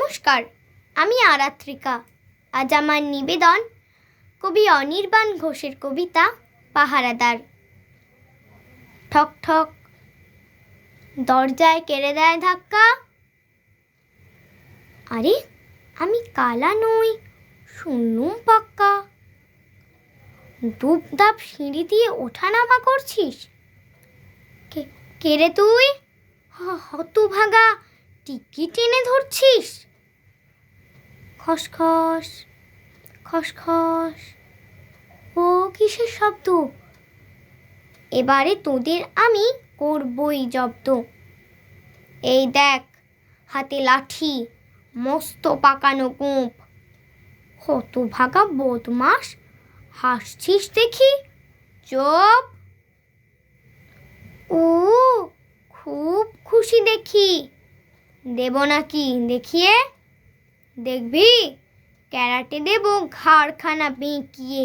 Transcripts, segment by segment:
নমস্কার, আমি আরাত্রিকা। আজ আমার নিবেদন কবি অনির্বাণ ঘোষের কবিতা পাহারাদার। ঠক ঠক দরজায় কেড়ে দেয় ধাক্কা। আরে আমি কালা নই, শুনলুম পাক্কা। দুপদাপ সিঁড়ি দিয়ে ওঠানামা করছিস? কে রে তুই? হতভাগা, টিকি টেনে ধরছিস? খসখস খসখস, ও কিসের শব্দ? এবারে তোদের আমি করবই জব্দ। এই দেখ, হাতে লাঠি, মস্ত পাকানো গোঁফ। হতভাগা বদমাস, হাসছিস দেখি, চুপ। ও খুব খুশি দেখি, দেব নাকি দেখিয়ে? দেখবি, ক্যারাটে দেব ঘাড়খানা বেঁকিয়ে।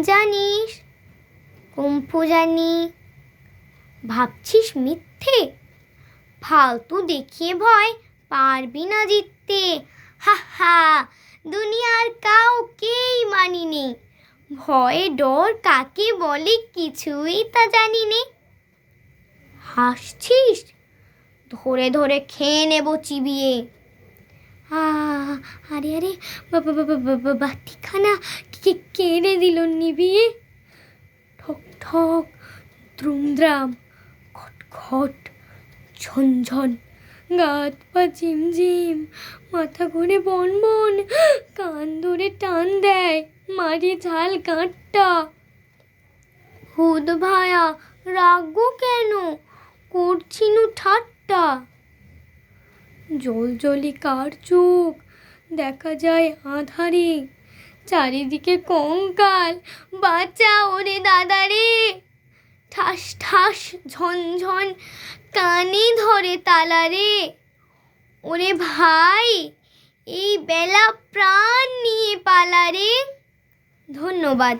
জানিস কুম্ফু জানি, ভাবছিস মিথ্যে? ফালতু দেখিয়ে ভয় পারবি না জিততে। হা হা, দুনিয়ার কাউকেই মানি নে, ভয়ে ডর কাকে বলে কিছুই তা জানি নে। হাসছিস? ধরে ধরে খেয়ে নেব চিবিয়ে। আরে আরে, বাতিখানা কেড়ে দিল নিবিয়ে। ঠক ঠক, দ্রুমদ্রাম, খটখট, ঝনঝন, গাত পা ঝিমঝিম, মাথা ঘুরে বনবন, কান ধরে টান দেয় মারি ঝাল কাঁটটা। হুদ ভায়া, রাগো কেন? করছিনু ঠাট্টা। জলজলি কার চোখ, দেখা যায় আধারে, চারিদিকে কঙ্কাল, বাঁচা ওরে দাদারে। ঠাস ঠাস ঝনঝন, কানে ধরে তালারে। ওরে ভাই, এই বেলা প্রাণ নিয়ে পালারে। ধন্যবাদ।